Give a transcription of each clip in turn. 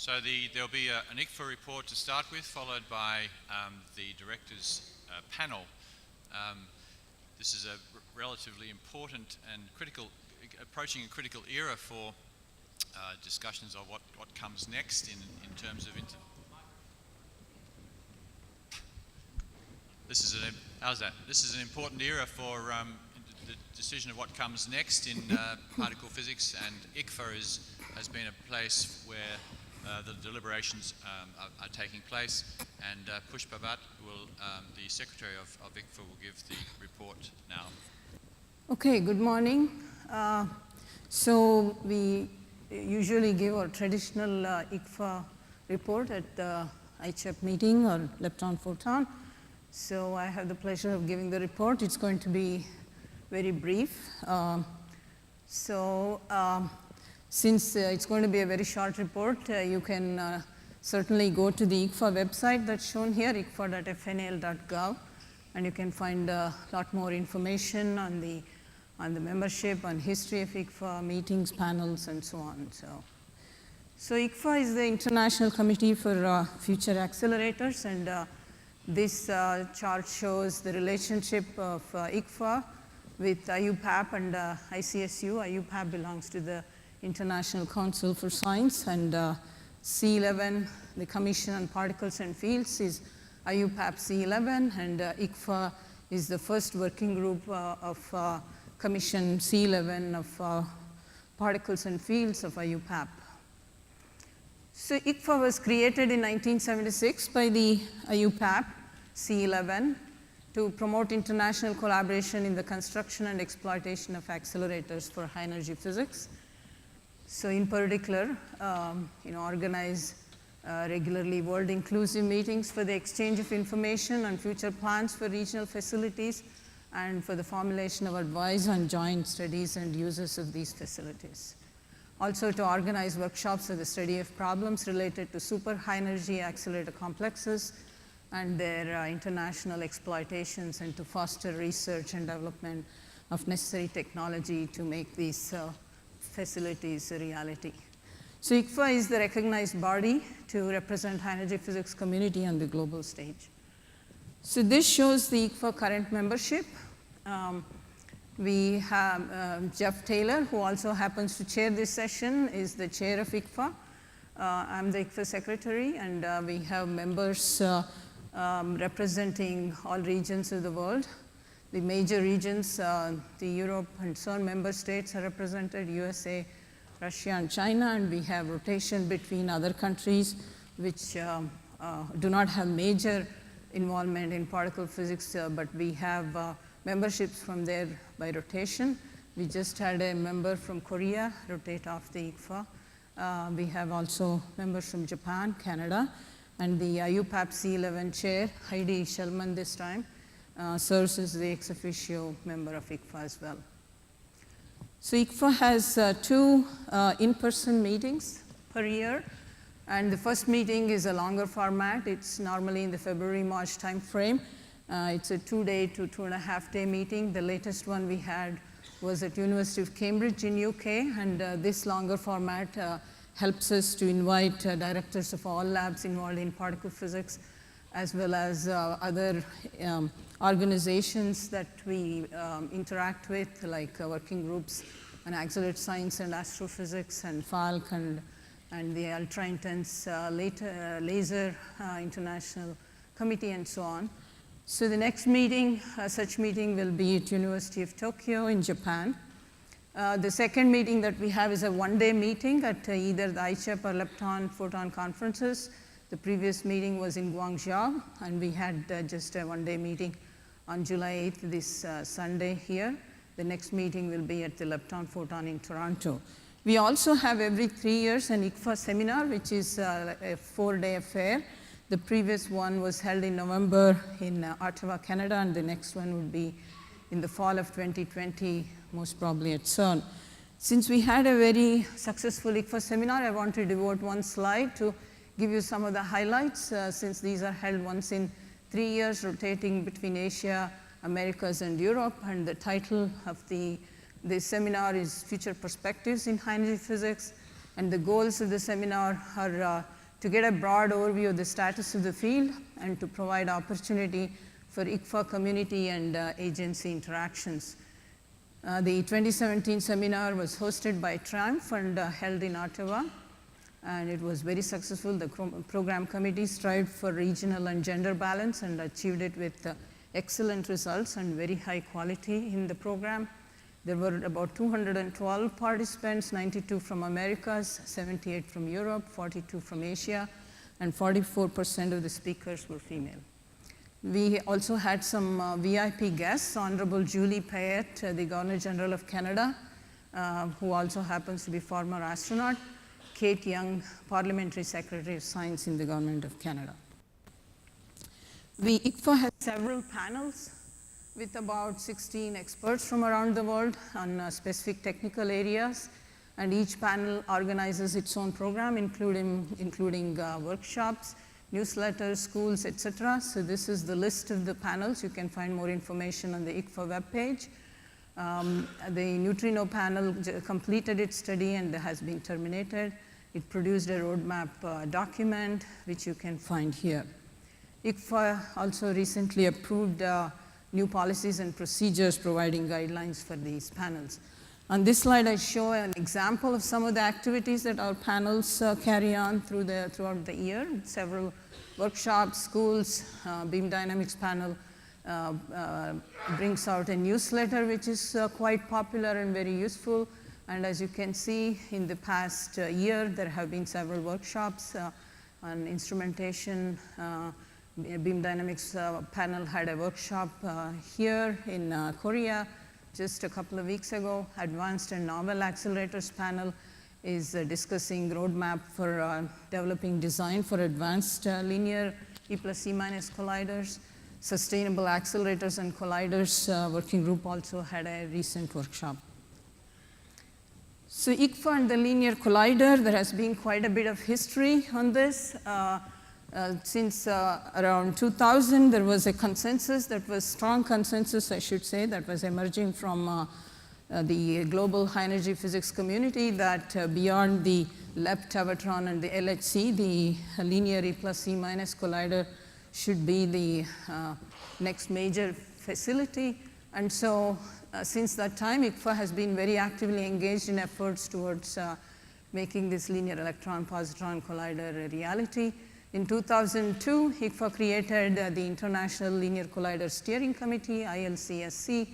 So there'll be an ICFA report to start with, followed by the directors' panel. This is a relatively important and approaching a critical era for discussions of what comes next in terms of This is an important era for the decision of what comes next in particle physics, and ICFA has been a place where the deliberations are taking place, and Pushpa Bhatt, the secretary of ICFA, will give the report now. Okay, good morning. So we usually give our traditional ICFA report at the ICFA meeting or lepton-photon. So I have the pleasure of giving the report. It's going to be very brief. Since it's going to be a very short report, you can certainly go to the ICFA website that's shown here, icfa.fnal.gov, and you can find a lot more information on the membership, on history of ICFA, meetings, panels, and so on. So ICFA is the International Committee for Future Accelerators, and this chart shows the relationship of ICFA with IUPAP and ICSU. IUPAP belongs to the International Council for Science, and C11, the Commission on Particles and Fields, is IUPAP C11, and ICFA is the first working group of Commission C11 of Particles and Fields of IUPAP. So ICFA was created in 1976 by the IUPAP C11 to promote international collaboration in the construction and exploitation of accelerators for high energy physics. So in particular, organize regularly world inclusive meetings for the exchange of information on future plans for regional facilities and for the formulation of advice on joint studies and uses of these facilities. Also to organize workshops for the study of problems related to super high energy accelerator complexes and their international exploitations, and to foster research and development of necessary technology to make these facilities a reality. So ICFA is the recognized body to represent high energy physics community on the global stage. So this shows the ICFA current membership. We have Jeff Taylor, who also happens to chair this session, is the chair of ICFA. I'm the ICFA secretary, and we have members representing all regions of the world. The major regions, the Europe and CERN member states are represented, USA, Russia, and China, and we have rotation between other countries which do not have major involvement in particle physics, but we have memberships from there by rotation. We just had a member from Korea rotate off the ICFA. We have also members from Japan, Canada, and the IUPAP C11 chair, Heidi Shellman this time, serves as the ex officio member of ICFA as well. So ICFA has two in-person meetings per year, and the first meeting is a longer format. It's normally in the February-March timeframe. It's a 2-day to 2.5-day meeting. The latest one we had was at University of Cambridge in UK, and this longer format helps us to invite directors of all labs involved in particle physics, as well as other organizations that we interact with, like working groups on accelerated science and astrophysics, and FALC, and the Ultra Intense Laser International Committee, and so on. So the next meeting, such meeting, will be at University of Tokyo in Japan. The second meeting that we have is a 1-day meeting at either the ICFA or lepton-photon conferences. The previous meeting was in Guangzhou, and we had just a 1-day meeting on July 8th, this Sunday here. The next meeting will be at the lepton-photon in Toronto. We also have every 3 years an ICFA seminar, which is a 4-day affair. The previous one was held in November in Ottawa, Canada, and the next one would be in the fall of 2020, most probably at CERN. Since we had a very successful ICFA seminar, I want to devote one slide to give you some of the highlights, since these are held once in 3 years, rotating between Asia, Americas, and Europe. And the title of the seminar is Future Perspectives in High Energy Physics. And the goals of the seminar are to get a broad overview of the status of the field and to provide opportunity for ICFA community and agency interactions. The 2017 seminar was hosted by Triumph and held in Ottawa, and it was very successful. The program committee strived for regional and gender balance and achieved it with excellent results and very high quality in the program. There were about 212 participants, 92 from Americas, 78 from Europe, 42 from Asia, and 44% of the speakers were female. We also had some VIP guests, Honorable Julie Payette, the Governor General of Canada, who also happens to be former astronaut, Kate Young, Parliamentary Secretary of Science in the Government of Canada. ICFA has several panels with about 16 experts from around the world on specific technical areas, and each panel organizes its own program, including workshops, newsletters, schools, etc. So this is the list of the panels. You can find more information on the ICFA webpage. The neutrino panel completed its study and has been terminated. It produced a roadmap document, which you can find here. ICFA also recently approved new policies and procedures providing guidelines for these panels. On this slide, I show an example of some of the activities that our panels carry on throughout the year. Several workshops, schools, Beam Dynamics panel brings out a newsletter, which is quite popular and very useful. And as you can see, in the past year, there have been several workshops on instrumentation. Beam Dynamics panel had a workshop here in Korea just a couple of weeks ago. Advanced and Novel Accelerators panel is discussing roadmap for developing design for advanced linear E plus E minus colliders. Sustainable Accelerators and Colliders working group also had a recent workshop. So ICFA and the Linear Collider, there has been quite a bit of history on this. Since around 2000, there was a consensus that was strong consensus, I should say, that was emerging from the global high energy physics community that beyond the LEP, Tevatron, and the LHC, the linear E plus E minus collider should be the next major facility. And so since that time, ICFA has been very actively engaged in efforts towards making this linear electron-positron collider a reality. In 2002, ICFA created the International Linear Collider Steering Committee, ILCSC,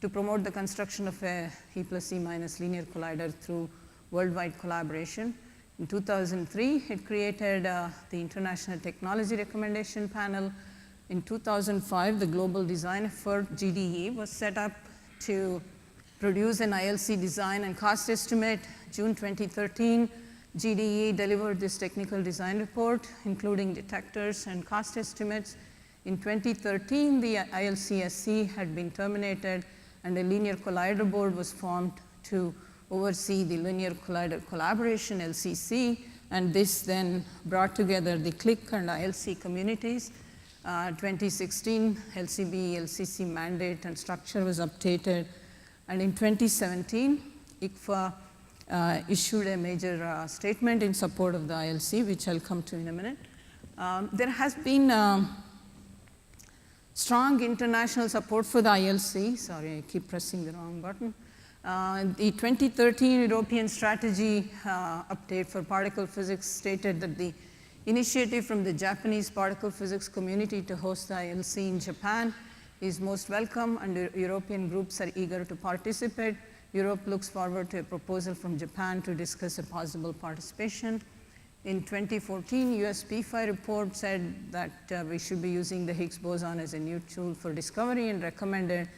to promote the construction of a E plus E minus linear collider through worldwide collaboration. In 2003, it created the International Technology Recommendation Panel. In 2005, the Global Design Effort, GDE, was set up to produce an ILC design and cost estimate. June 2013, GDE delivered this technical design report, including detectors and cost estimates. In 2013, the ILCSC had been terminated, and a linear collider board was formed to oversee the linear collider collaboration, LCC, and this then brought together the CLIC and ILC communities. 2016, LCB, LCC mandate and structure was updated, and in 2017, ICFA issued a major statement in support of the ILC, which I'll come to in a minute. There has been strong international support for the ILC. Sorry, I keep pressing the wrong button. The 2013 European strategy update for particle physics stated that the initiative from the Japanese particle physics community to host the ILC in Japan is most welcome, and European groups are eager to participate. Europe looks forward to a proposal from Japan to discuss a possible participation. In 2014, US P5 report said that we should be using the Higgs boson as a new tool for discovery, and recommended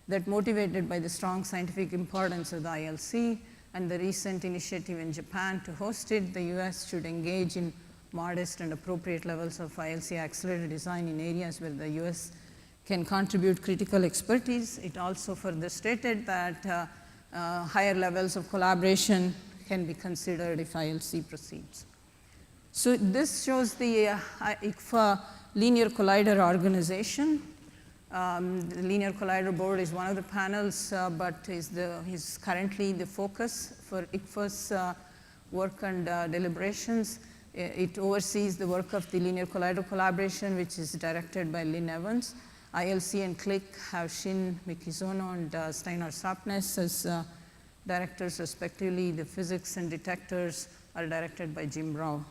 that, motivated by the strong scientific importance of the ILC and the recent initiative in Japan to host it, the US should engage in modest and appropriate levels of ILC accelerator design in areas where the US can contribute critical expertise. It also further stated that higher levels of collaboration can be considered if ILC proceeds. So this shows the ICFA Linear Collider organization. The Linear Collider Board is one of the panels, but is currently the focus for ICFA's work and deliberations. It oversees the work of the Linear Collider Collaboration, which is directed by Lynn Evans. ILC and CLIC have Shin Mikizono and Steinar Sapnes as directors respectively. The physics and detectors are directed by Jim Rao.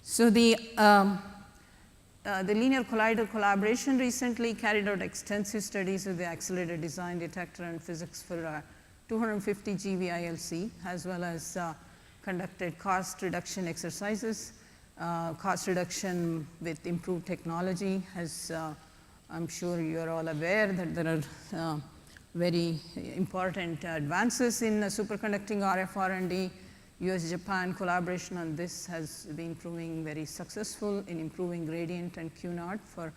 So the Linear Collider Collaboration recently carried out extensive studies of the accelerated design, detector, and physics for 250 GeV ILC, as well as conducted cost reduction exercises, cost reduction with improved technology. As I'm sure you are all aware that there are very important advances in superconducting RF R&D. US-Japan collaboration on this has been proving very successful in improving gradient and Q0 for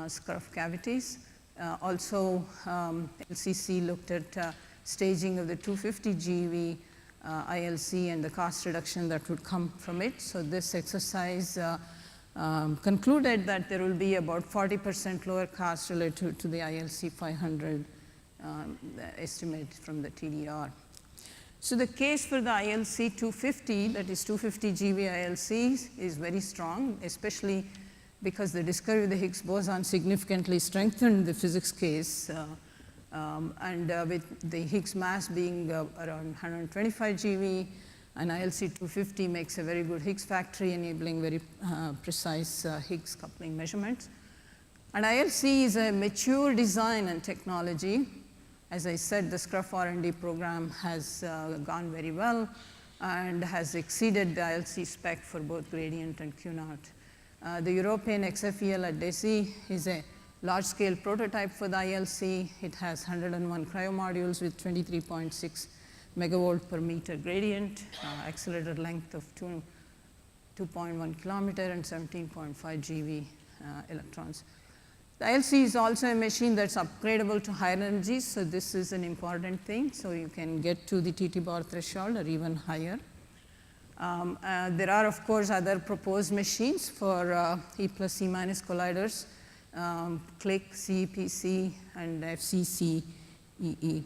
scruff cavities. Also, LCC looked at staging of the 250 GeV ILC and the cost reduction that would come from it. So this exercise concluded that there will be about 40% lower cost relative to the ILC 500 estimate from the TDR. So the case for the ILC 250, that is 250 GeV ILC, is very strong, especially because the discovery of the Higgs boson significantly strengthened the physics case. With the Higgs mass being around 125 GeV, and ILC 250 makes a very good Higgs factory, enabling very precise Higgs coupling measurements. And ILC is a mature design and technology. As I said, the scruff R&D program has gone very well and has exceeded the ILC spec for both gradient and Q0. The European XFEL at DESY is a large-scale prototype for the ILC. It has 101 cryomodules with 23.6 megavolt per meter gradient, accelerated length of 2.1 kilometer and 17.5 GeV electrons. The ILC is also a machine that's upgradable to higher energies, so this is an important thing. So you can get to the TT bar threshold or even higher. There are, of course, other proposed machines for E plus E minus colliders, CLIC, CEPC, and FCCEE.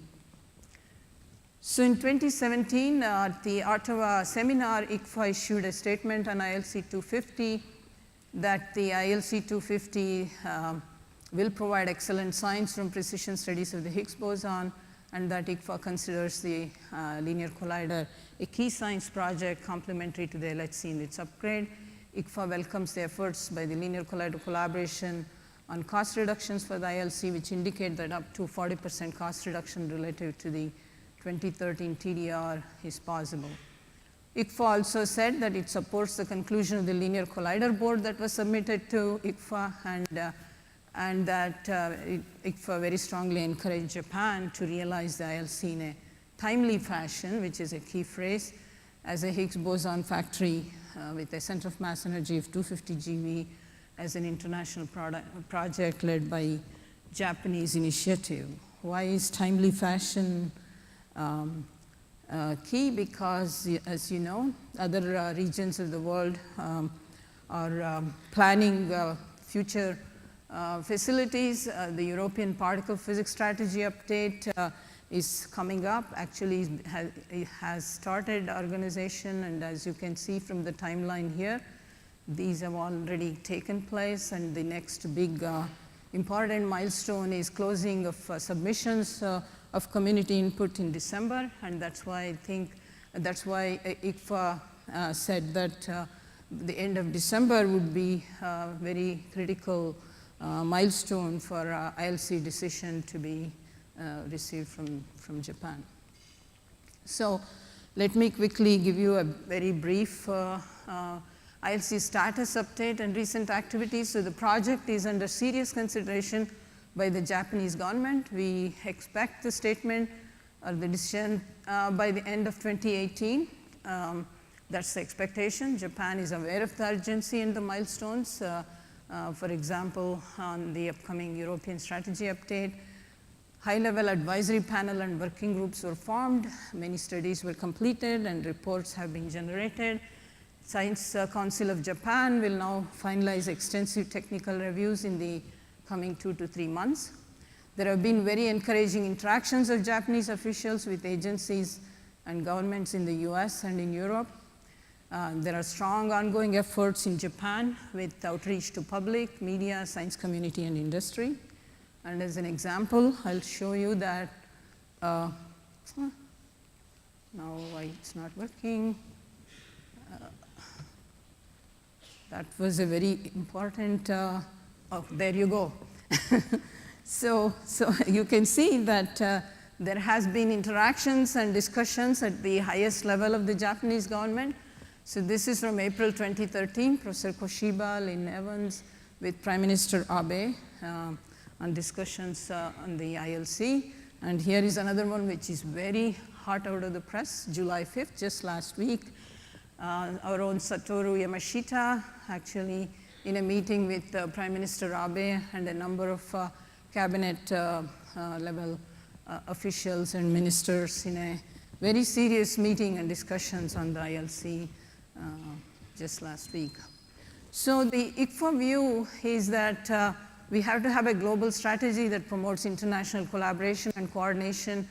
So in 2017, at the Ottawa seminar, ICFA issued a statement on ILC 250 that the ILC 250 will provide excellent science from precision studies of the Higgs boson, and that ICFA considers the linear collider a key science project complementary to the LHC in its upgrade. ICFA welcomes the efforts by the Linear Collider Collaboration on cost reductions for the ILC, which indicate that up to 40% cost reduction relative to the 2013 TDR is possible. ICFA also said that it supports the conclusion of the Linear Collider Board that was submitted to ICFA, and that ICFA very strongly encouraged Japan to realize the ILC in a timely fashion, which is a key phrase, as a Higgs boson factory with a center of mass energy of 250 GeV as an international project led by Japanese initiative. Why is timely fashion key? Because, as you know, other regions of the world are planning future facilities. The European Particle Physics Strategy update is coming up. Actually, it has started organization, and as you can see from the timeline here, these have already taken place, and the next big important milestone is closing of submissions of community input in December, and that's why I think that's why ICFA said that the end of December would be a very critical milestone for ILC decision to be received from Japan. So let me quickly give you a very brief ILC status update and recent activities. So the project is under serious consideration by the Japanese government. We expect the statement or the decision by the end of 2018. That's the expectation. Japan is aware of the urgency and the milestones. For example, on the upcoming European strategy update, high-level advisory panel and working groups were formed. Many studies were completed and reports have been generated. Science Council of Japan will now finalize extensive technical reviews in the coming 2 to 3 months. There have been very encouraging interactions of Japanese officials with agencies and governments in the US and in Europe. There are strong ongoing efforts in Japan with outreach to public, media, science community, and industry. And as an example, I'll show you that, now why it's not working. That was a very important, oh, there you go. So you can see that there has been interactions and discussions at the highest level of the Japanese government. So this is from April 2013, Professor Koshiba, Lynn Evans, with Prime Minister Abe on discussions on the ILC. And here is another one which is very hot out of the press, July 5th, just last week. Our own Satoru Yamashita, actually in a meeting with Prime Minister Abe and a number of cabinet level officials and ministers in a very serious meeting and discussions on the ILC just last week. So the ICFA view is that we have to have a global strategy that promotes international collaboration and coordination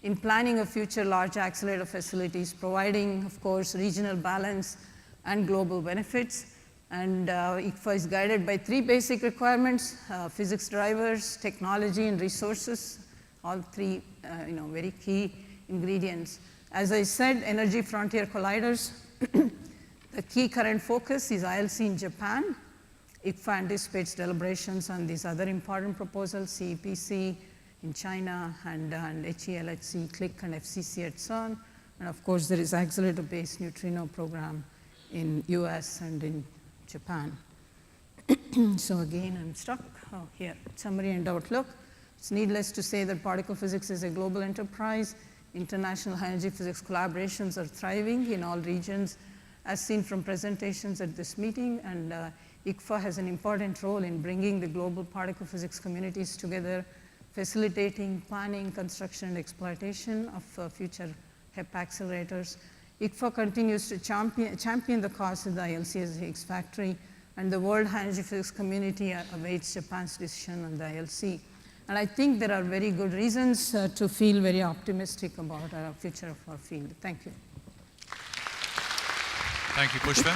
in planning of future large accelerator facilities, providing, of course, regional balance and global benefits. And ICFA is guided by 3 basic requirements: physics drivers, technology, and resources. All 3, very key ingredients. As I said, energy frontier colliders. The key current focus is ILC in Japan. ICFA anticipates deliberations on these other important proposals, CEPC in China, and HELHC, CLIC, and FCC at CERN. And of course, there is accelerator-based neutrino program in US and in Japan. So again, I'm stuck. Oh, here, summary and outlook. It's needless to say that particle physics is a global enterprise. International high energy physics collaborations are thriving in all regions, as seen from presentations at this meeting. And ICFA has an important role in bringing the global particle physics communities together, facilitating planning, construction, and exploitation of future HEP accelerators. ICFA continues to champion the cause of the ILC as a Higgs factory, and the world high energy physics community awaits Japan's decision on the ILC. And I think there are very good reasons to feel very optimistic about the future of our field. Thank you. Thank you, Pushpa.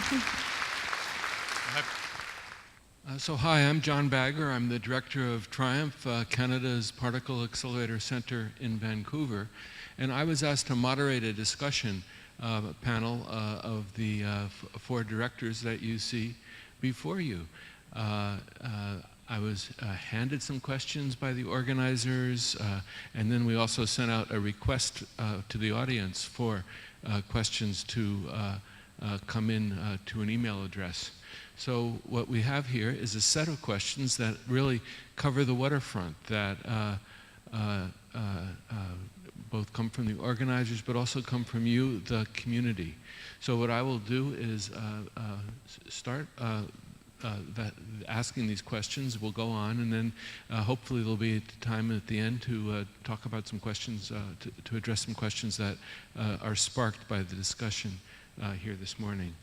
So hi, I'm John Bagger. I'm the director of TRIUMPH, Canada's Particle Accelerator Center in Vancouver. And I was asked to moderate a discussion panel of the 4 directors that you see before you. I was handed some questions by the organizers, and then we also sent out a request to the audience for questions to come in to an email address. So what we have here is a set of questions that really cover the waterfront, that both come from the organizers, but also come from you, the community. So what I will do is start asking these questions. We'll go on, and then hopefully there'll be time at the end to talk about some questions, to address some questions that are sparked by the discussion here this morning.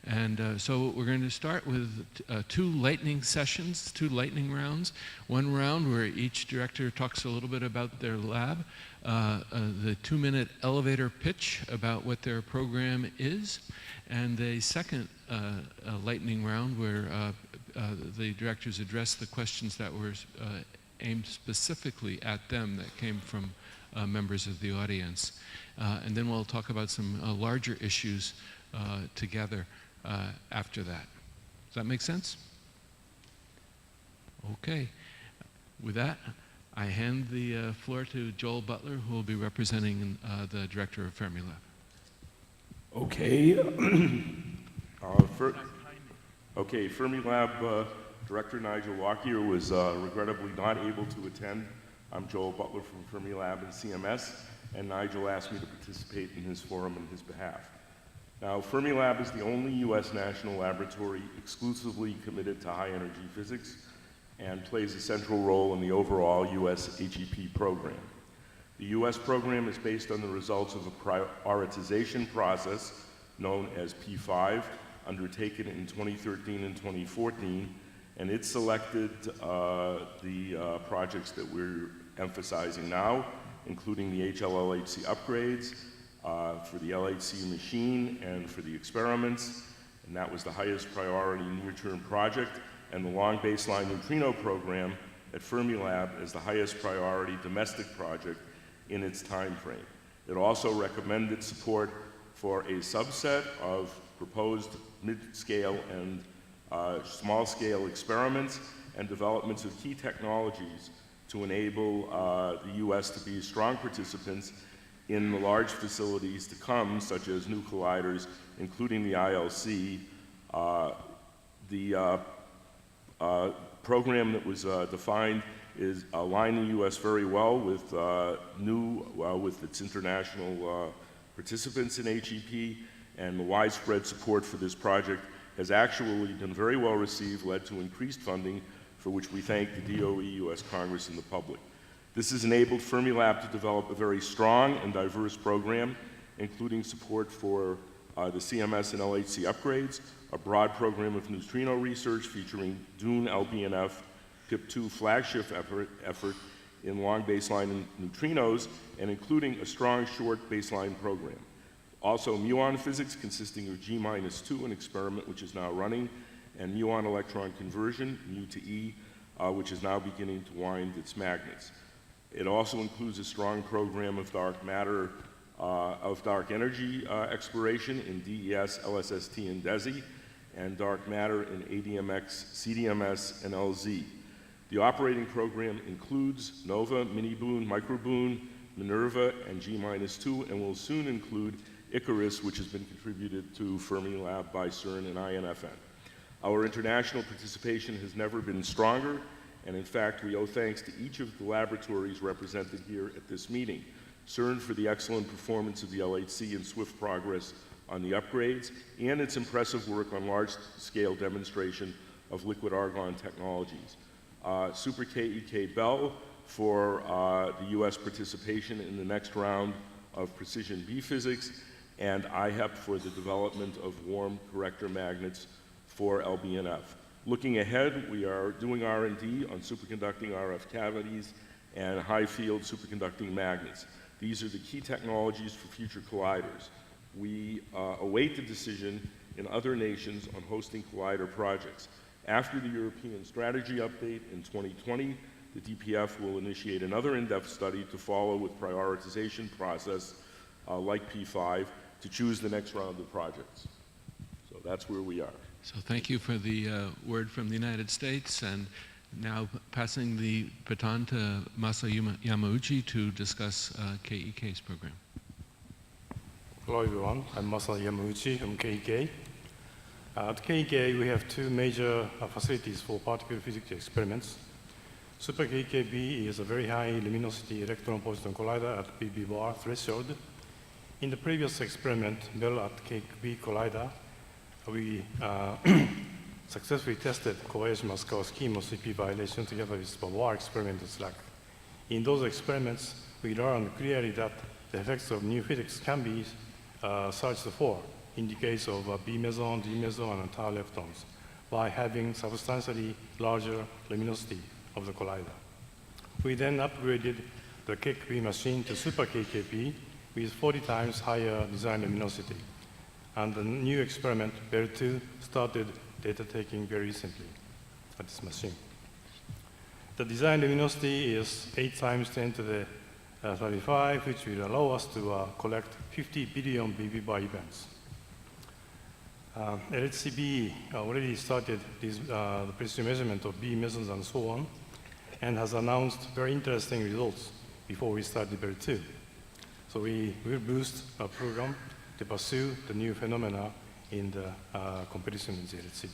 And so we're going to start with 2 lightning sessions, 2 lightning rounds. One round where each director talks a little bit about their lab, the 2-minute elevator pitch about what their program is, and a second lightning round where the directors address the questions that were aimed specifically at them that came from members of the audience. And then we'll talk about some larger issues together after that. Does that make sense? Okay. With that, I hand the floor to Joel Butler, who will be representing the director of Fermilab. Okay. Fermilab Director Nigel Lockyer was regrettably not able to attend. I'm Joel Butler from Fermilab and CMS, and Nigel asked me to participate in his forum in his behalf. Now, Fermilab is the only U.S. national laboratory exclusively committed to high-energy physics and plays a central role in the overall U.S. HEP program. The U.S. program is based on the results of a prioritization process known as P5, undertaken in 2013 and 2014, and it selected the projects that we're emphasizing now, including the HLLHC upgrades, for the LHC machine and for the experiments, and that was the highest priority near-term project, and the long baseline neutrino program at Fermilab as the highest priority domestic project in its time frame. It also recommended support for a subset of proposed mid-scale and small-scale experiments and developments of key technologies to enable the U.S. to be strong participants in the large facilities to come, such as new colliders, including the ILC. The program that was defined is aligning the U.S. very well with with its international participants in HEP, and the widespread support for this project has actually been very well received, led to increased funding, for which we thank the DOE, U.S. Congress, and the public. This has enabled Fermilab to develop a very strong and diverse program, including support for the CMS and LHC upgrades, a broad program of neutrino research featuring DUNE LBNF PIP2 flagship effort in long baseline neutrinos, and including a strong short baseline program. Also, muon physics consisting of G-2, an experiment which is now running, and muon electron conversion, mu to E, which is now beginning to wind its magnets. It also includes a strong program of dark matter, of dark energy exploration in DES, LSST, and DESI, and dark matter in ADMX, CDMS, and LZ. The operating program includes NOVA, Mini-Boon, Microboon, Minerva, and G-2, and will soon include Icarus, which has been contributed to Fermilab by CERN and INFN. Our international participation has never been stronger, and in fact, we owe thanks to each of the laboratories represented here at this meeting. CERN for the excellent performance of the LHC and swift progress on the upgrades, and its impressive work on large-scale demonstration of liquid argon technologies. Super KEK Bell for the U.S. participation in the next round of precision B physics, and IHEP for the development of warm corrector magnets for LBNF. Looking ahead, we are doing R&D on superconducting RF cavities and high-field superconducting magnets. These are the key technologies for future colliders. We await the decision in other nations on hosting collider projects. After the European strategy update in 2020, the DPF will initiate another in-depth study to follow with prioritization process like P5 to choose the next round of projects. So that's where we are. So thank you for the word from the United States, and now passing the baton to Masa Yamauchi to discuss KEK's program. Hello everyone, I'm Masa Yamauchi from KEK. At KEK we have two major facilities for particle physics experiments. Super KEK-B is a very high luminosity electron-positron collider at BB bar threshold. In the previous experiment, Bell at KEK-B collider, we successfully tested Kobayashi-Masukawa scheme of CP violation together with Bavoir experimental slack. In those experiments, we learned clearly that the effects of new physics can be searched for in the case of B meson, D meson, and tau leptons by having substantially larger luminosity of the collider. We then upgraded the KEK-B machine to Super KEK-B with 40 times higher design luminosity. And the new experiment, Bell 2, started data taking very recently at this machine. The design luminosity is 8 times 10 to the 35, which will allow us to collect 50 billion BB bar events. LHCb already started the precision measurement of B mesons and so on, and has announced very interesting results before we start the Bell 2. So we will boost our program to pursue the new phenomena in the competition with LHCb.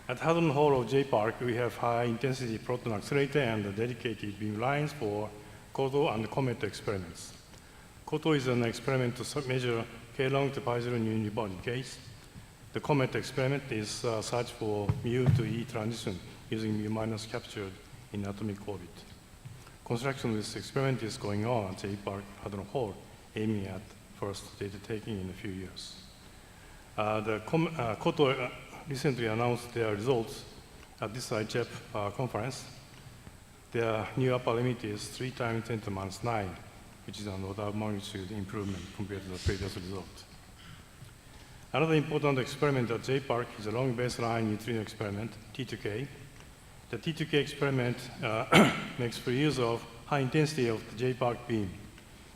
At Haddon Hall of J-Park, we have high-intensity proton accelerator and dedicated beam lines for KOTO and COMET experiments. KOTO is an experiment to measure K-long to pi0 new unibody case. The COMET experiment is search for mu to E transition using mu minus captured in atomic orbit. Construction of this experiment is going on at J-Park Haddon Hall, aiming at first data taking in a few years. KOTO recently announced their results at this ICFA conference. Their new upper limit is 3 times 10 to the minus 9, which is an order of magnitude improvement compared to the previous result. Another important experiment at J-Park is a long baseline neutrino experiment, T2K. The T2K experiment makes full use of high intensity of the J-Park beam.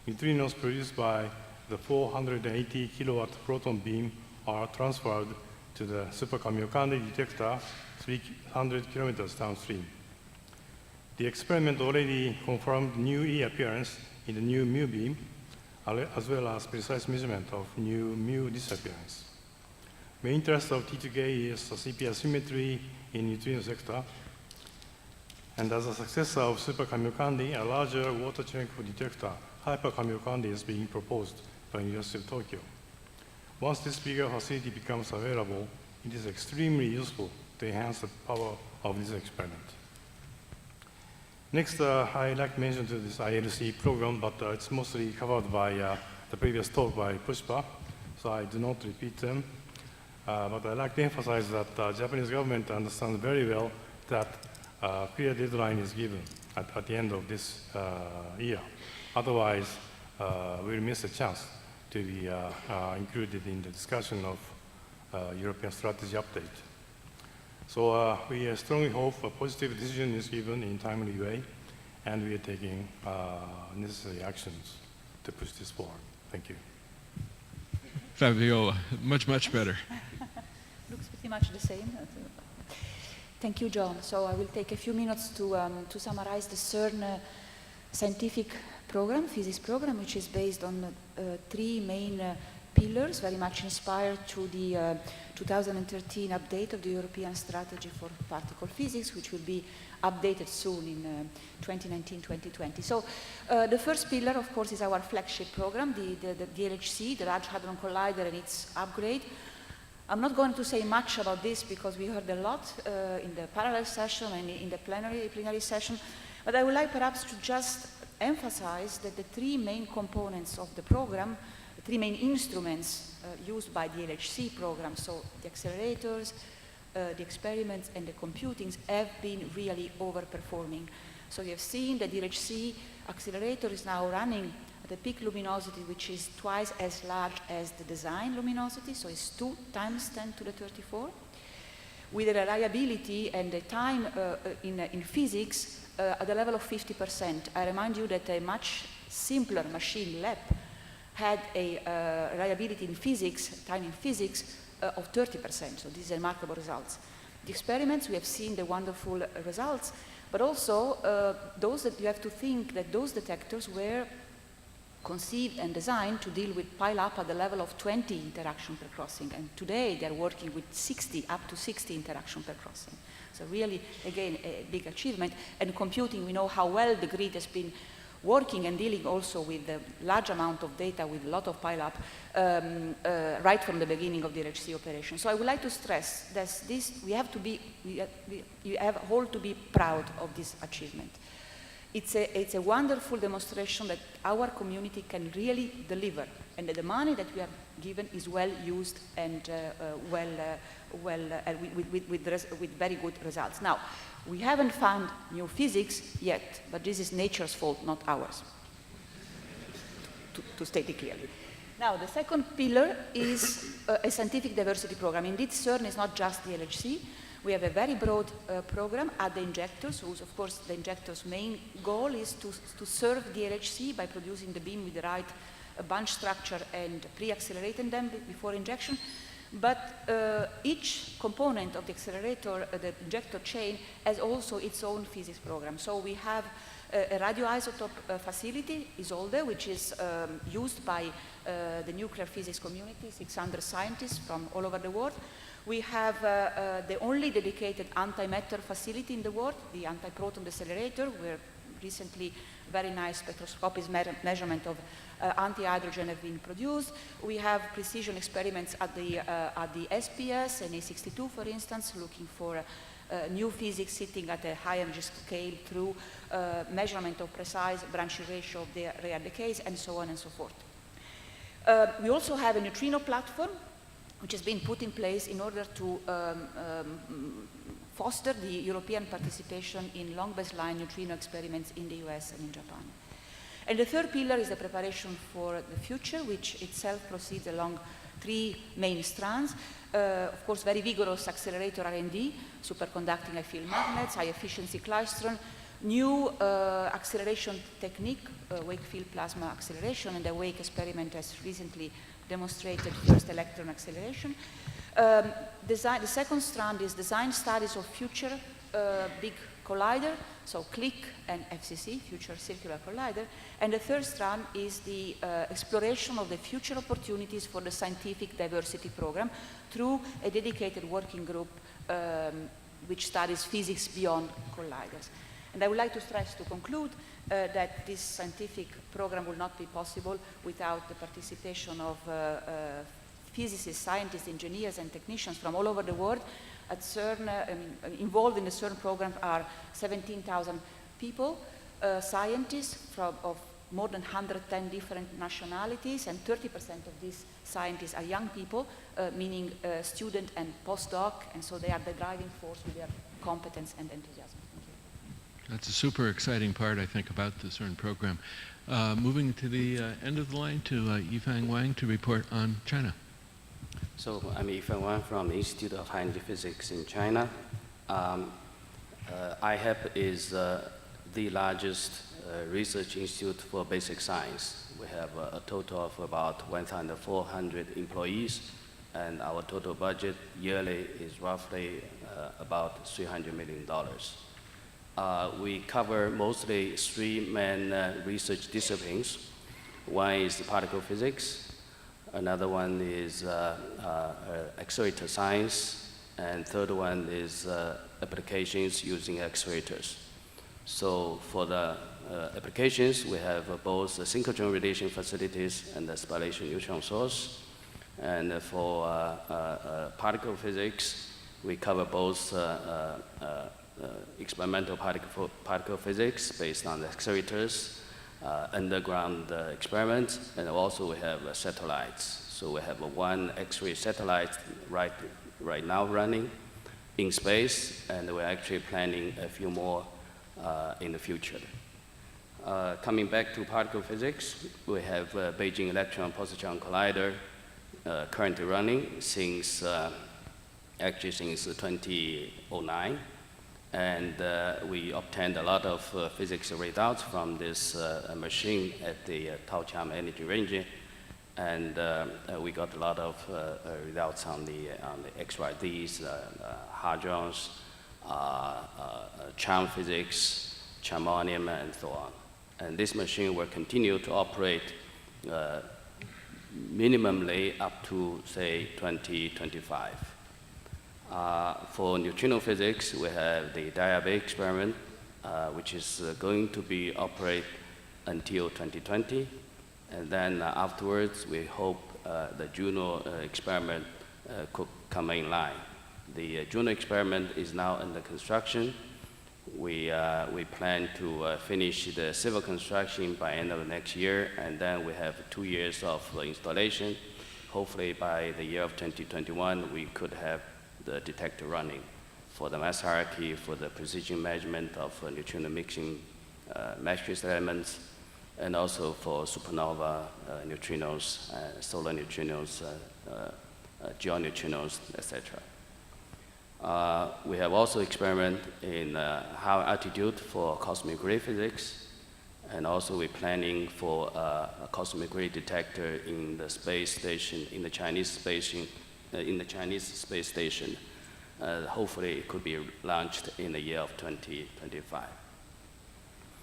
Neutrinos produced by the 480 kilowatt proton beam are transferred to the Super Kamiokande detector 300 kilometers downstream. The experiment already confirmed new E appearance in the new mu beam, as well as precise measurement of new mu disappearance. Main interest of T2K is the CP asymmetry in neutrino sector, and as a successor of Super Kamiokande, a larger water Cherenkov detector, Hyper Kamiokande, is being proposed by University of Tokyo. Once this bigger facility becomes available, it is extremely useful to enhance the power of this experiment. Next, I'd like to mention to this ILC program, but it's mostly covered by the previous talk by Pushpa, so I do not repeat them. But I'd like to emphasize that the Japanese government understands very well that a clear deadline is given at the end of this year. Otherwise, we'll miss a chance to be included in the discussion of European strategy update. So we strongly hope a positive decision is given in a timely way, and we are taking necessary actions to push this forward. Thank you. Fabiola, much, much better. Looks pretty much the same. Thank you, John. So I will take a few minutes to summarize the CERN scientific program, physics program, which is based on three main pillars, very much inspired to the 2013 update of the European Strategy for Particle Physics, which will be updated soon in 2019-2020. So the first pillar, of course, is our flagship program, the LHC, the Large Hadron Collider, and its upgrade. I'm not going to say much about this because we heard a lot in the parallel session and in the plenary session, but I would like perhaps to just emphasize that the three main components of the program, the three main instruments used by the LHC program, so the accelerators, the experiments, and the computings, have been really overperforming. So you have seen that the LHC accelerator is now running at a peak luminosity which is twice as large as the design luminosity, so it's 2 times 10 to the 34, with a reliability and a time in physics at the level of 50%. I remind you that a much simpler machine lab had a reliability in physics, time in physics, of 30%, so these are remarkable results. The experiments, we have seen the wonderful results, but also those that you have to think that those detectors were conceived and designed to deal with pile-up at the level of 20 interaction per crossing, and today they're working with 60, up to 60 interaction per crossing. So really, again, a big achievement. And computing, we know how well the grid has been working and dealing also with a large amount of data with a lot of pile-up right from the beginning of the LHC operation. So I would like to stress that we have all to be proud of this achievement. It's a wonderful demonstration that our community can really deliver, and that the money that we are given is well used and with very good results. Now, we haven't found new physics yet, but this is nature's fault, not ours, to state it clearly. Now, the second pillar is a scientific diversity program. Indeed, CERN is not just the LHC. We have a very broad program at the injectors, whose, of course, the injector's main goal is to serve the LHC by producing the beam with the right bunch structure and pre-accelerating them before injection. But each component of the accelerator, the injector chain, has also its own physics program. So we have a radioisotope facility, Isolde, which is used by the nuclear physics community, 600 scientists from all over the world. We have the only dedicated antimatter facility in the world, the anti-proton decelerator, where recently very nice spectroscopic measurement of anti-hydrogen have been produced. We have precision experiments at the SPS and A62, for instance, looking for new physics sitting at a high energy scale through measurement of precise branching ratio of the rare decays, and so on and so forth. We also have a neutrino platform, which has been put in place in order to foster the European participation in long baseline neutrino experiments in the US and in Japan. And the third pillar is the preparation for the future, which itself proceeds along 3 main strands. Of course, very vigorous accelerator R&D, superconducting high-field magnets, high-efficiency klystron, new acceleration technique, wake-field plasma acceleration, and the Wake experiment has recently demonstrated first electron acceleration. The second strand is design studies of future big collider, so CLIC and FCC, Future Circular Collider. And the third strand is the exploration of the future opportunities for the scientific diversity program through a dedicated working group which studies physics beyond colliders. And I would like to stress, to conclude, that this scientific program will not be possible without the participation of physicists, scientists, engineers, and technicians from all over the world. At CERN, involved in the CERN program are 17,000 people, scientists of more than 110 different nationalities, and 30% of these scientists are young people, meaning student and postdoc, and so they are the driving force with their competence and enthusiasm. Thank you. That's a super exciting part, I think, about the CERN program. Moving to the end of the line to Yifang Wang to report on China. So I'm Yifeng Wang from the Institute of High Energy Physics in China. IHEP is the largest research institute for basic science. We have a total of about 1,400 employees, and our total budget yearly is roughly about $300 million. We cover mostly 3 main research disciplines. One is particle physics, another one is accelerator science, and third one is applications using accelerators. So for the applications, we have both the synchrotron radiation facilities and the spallation neutron source. And for particle physics, we cover both experimental particle physics based on the accelerators, underground experiments, and also we have satellites. So we have 1 X-ray satellite right now running in space, and we're actually planning a few more in the future. Coming back to particle physics, we have Beijing Electron-Positron Collider currently running since 2009. And we obtained a lot of physics results from this machine at the Taoqiang Energy Range, and we got a lot of results on the XYZs, hadrons, charm physics, charmonium, and so on. And this machine will continue to operate minimally up to, say, 2025. For neutrino physics, we have the Diabase experiment, which is going to be operate until 2020. And then afterwards, we hope the Juno experiment could come in line. The Juno experiment is now under construction. We plan to finish the civil construction by end of next year, and then we have 2 years of installation. Hopefully by the year of 2021, we could have the detector running for the mass hierarchy, for the precision measurement of neutrino mixing matrix elements, and also for supernova neutrinos, solar neutrinos, geoneutrinos, etc. We have also experiment in high altitude for cosmic ray physics, and also we're planning for a cosmic ray detector in the space station, in the Chinese space station. Hopefully it could be launched in the year of 2025.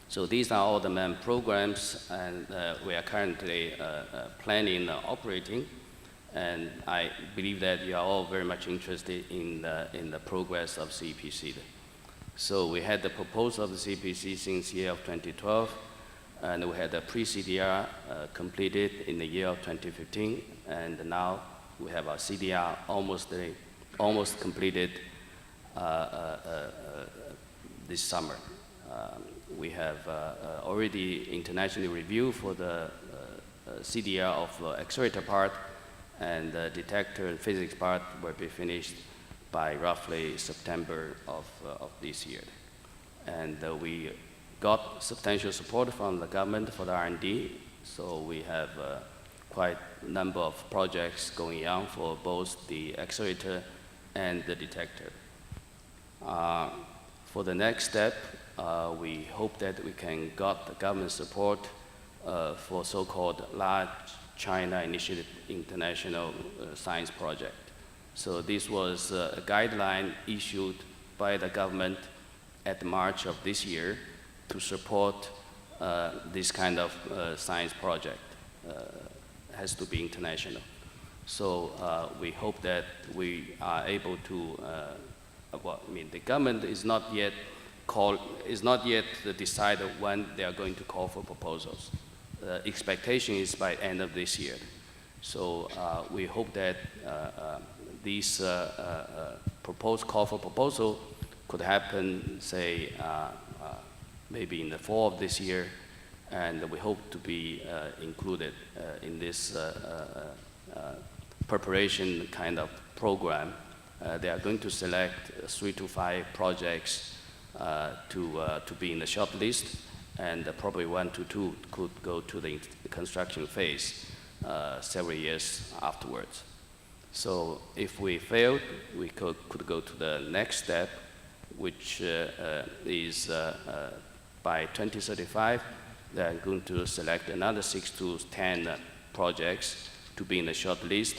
So these are all the main programs, and we are currently planning operating. And I believe that you are all very much interested in the progress of CEPC. So we had the proposal of the CEPC since the year of 2012, and we had the pre-CDR completed in the year of 2015, and now we have our CDR almost completed this summer. We have already internationally reviewed for the CDR of accelerator part, and the detector and physics part will be finished by roughly September of this year. And we got substantial support from the government for the R&D, so we have quite a number of projects going on for both the accelerator and the detector. For the next step, we hope that we can get the government support for so-called Large China Initiative International Science Project. So this was a guideline issued by the government at March of this year to support this kind of science project. Has to be international. So we hope that we are able to, the government is not yet decided when they are going to call for proposals. The expectation is by end of this year. So we hope that this proposed call for proposal could happen, say, maybe in the fall of this year, and we hope to be included in this preparation kind of program. They are going to select 3 to 5 projects to be in the short list, and probably 1 to 2 could go to the construction phase several years afterwards. So if we failed, we could go to the next step, which is by 2035, they're going to select another 6 to 10 projects to be in the short list,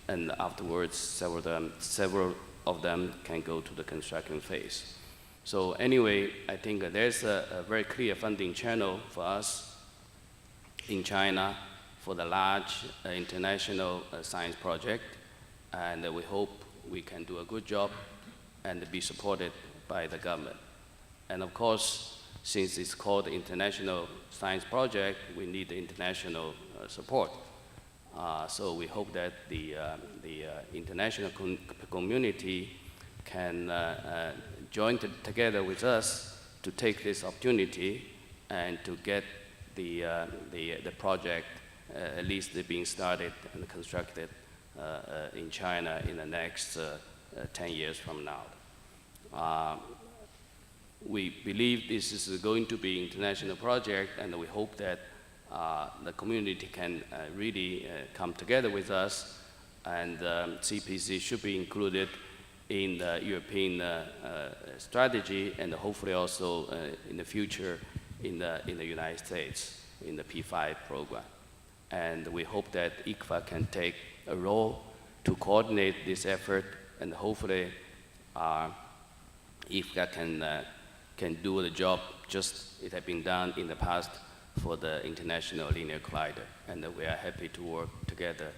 and afterwards several of them can go to the construction phase. So anyway, I think there's a very clear funding channel for us in China for the large international science project, and we hope we can do a good job and be supported by the government. And of course, since it's called the International Science Project, we need the international support. So we hope that the international community can join together with us to take this opportunity and to get the project at least being started and constructed in China in the next 10 years from now. We believe this is going to be an international project, and we hope that the community can really come together with us, and CPC should be included in the European strategy, and hopefully also in the future in the United States in the P5 program. And we hope that ICFA can take a role to coordinate this effort, and hopefully ICFA can do the job just it has been done in the past for the International Linear Collider, and we are happy to work together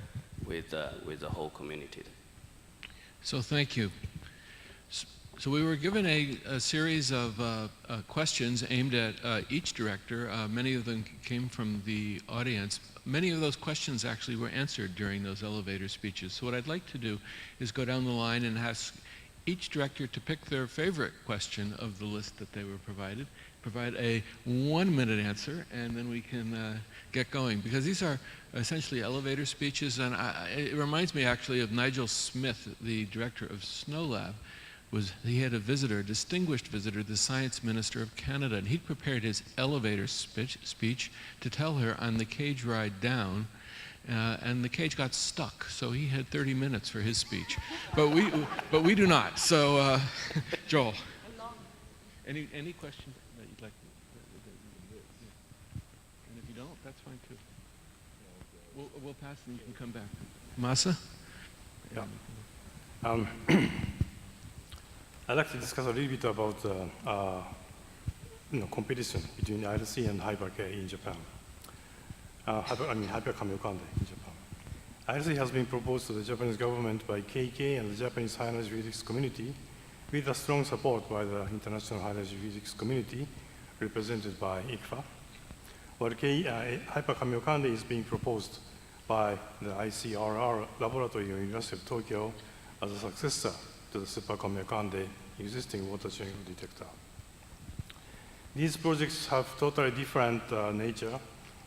with the whole community. So thank you. So we were given a series of questions aimed at each director. Many of them came from the audience. Many of those questions actually were answered during those elevator speeches. So what I'd like to do is go down the line and ask each director to pick their favorite question of the list that they were provided, provide a 1-minute answer, and then we can get going. Because these are essentially elevator speeches, and it reminds me actually of Nigel Smith, the director of SNOLAB. He had a visitor, a distinguished visitor, the Science Minister of Canada, and he'd prepared his elevator speech to tell her on the cage ride down, and the cage got stuck, so he had 30 minutes for his speech. But we do not. So, Joel, any questions that you'd like? And if you don't, that's fine too. We'll pass and you can come back. Masa? Yeah. I'd like to discuss a little bit about competition between IRC and Hyper-K in Japan. Hyper-Kamiokande in Japan. IRC has been proposed to the Japanese government by KK and the Japanese high energy physics community, with a strong support by the international high energy physics community, represented by ICFA. While Hyper-Kamiokande is being proposed by the ICRR laboratory of University of Tokyo as a successor to the Super Kamiokande existing water channel detector. These projects have totally different nature,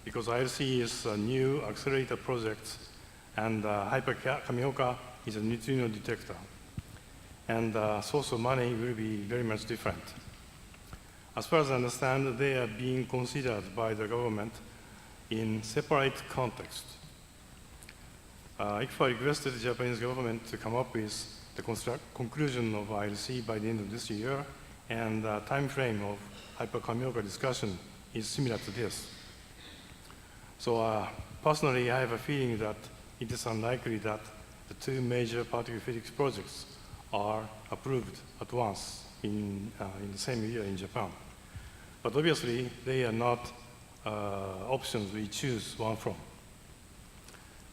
because IRC is a new accelerator project, and Hyper-Kamioka is a neutrino detector. And source of money will be very much different. as far as I understand, they are being considered by the government in separate context. ICFA requested the Japanese government to come up with the conclusion of ILC by the end of this year, and the time frame of hyperkamioka discussion is similar to this. So personally, I have a feeling that it is unlikely that the two major particle physics projects are approved at once in the same year in Japan. But obviously, they are not options we choose one from.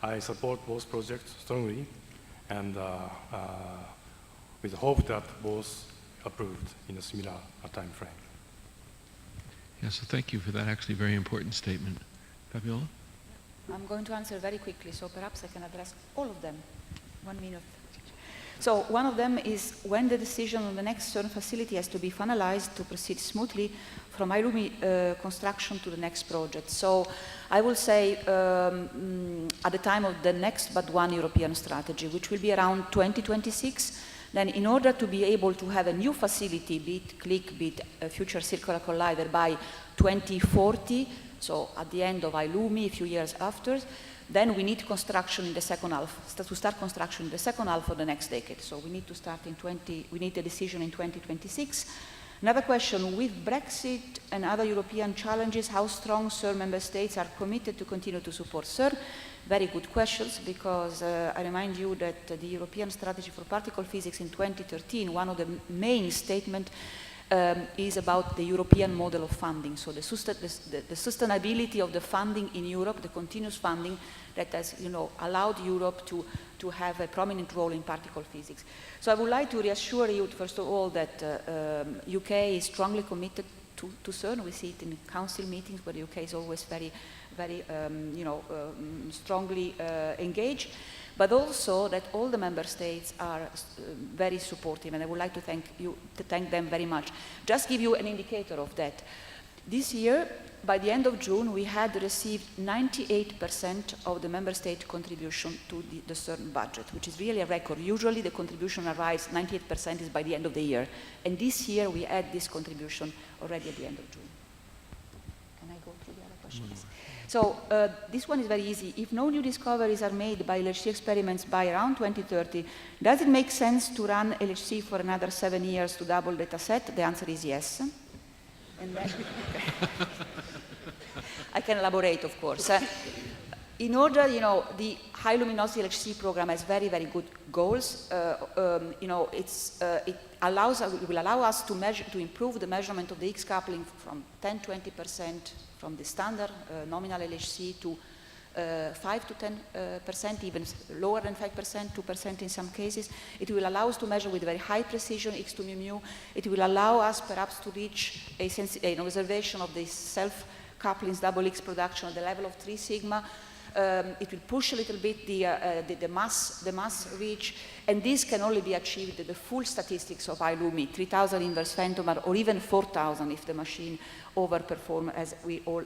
I support both projects strongly, and with the hope that both approved in a similar time frame. Yeah, so thank you for that actually very important statement. Fabiola? I'm going to answer very quickly, so perhaps I can address all of them. 1 minute. So one of them is when the decision on the next CERN facility has to be finalized to proceed smoothly from ILUMI construction to the next project. So I will say at the time of the next but one European strategy, which will be around 2026, then in order to be able to have a new facility, be it CLIC, be it a future circular collider by 2040, so at the end of ILUMI, a few years after, then we need construction in the second half, to start construction in the second half of the next decade. So we need to start we need a decision in 2026. Another question, with Brexit and other European challenges, how strong CERN member states are committed to continue to support CERN? Very good questions, because I remind you that the European Strategy for Particle Physics in 2013, one of the main statements is about the European model of funding. So the sustainability of the funding in Europe, the continuous funding that has allowed Europe to have a prominent role in particle physics. So I would like to reassure you, first of all, that UK is strongly committed to CERN. We see it in council meetings where the UK is always very strongly engaged, but also that all the member states are very supportive, and I would like to thank them very much. Just give you an indicator of that. This year, by the end of June, we had received 98% of the member state contribution to the CERN budget, which is really a record. Usually the contribution arrives, 98% is by the end of the year, and this year we had this contribution already at the end of June. Can I go through the other questions? So this one is very easy. If no new discoveries are made by LHC experiments by around 2030, does it make sense to run LHC for another 7 years to double data set? The answer is yes. And then, I can elaborate, of course. In order, the high luminosity LHC program has very, very good goals. It will allow us to improve the measurement of the Higgs coupling from 10-20% from the standard nominal LHC to 5 to 10%, even lower than 5%, 2% in some cases. It will allow us to measure with very high precision X2 mu mu. It will allow us perhaps to reach an observation of the self-couplings double X production at the level of 3 sigma. It will push a little bit the mass reach, and this can only be achieved with the full statistics of ILUMI, 3,000 inverse femtomar, or even 4,000 if the machine overperforms as we all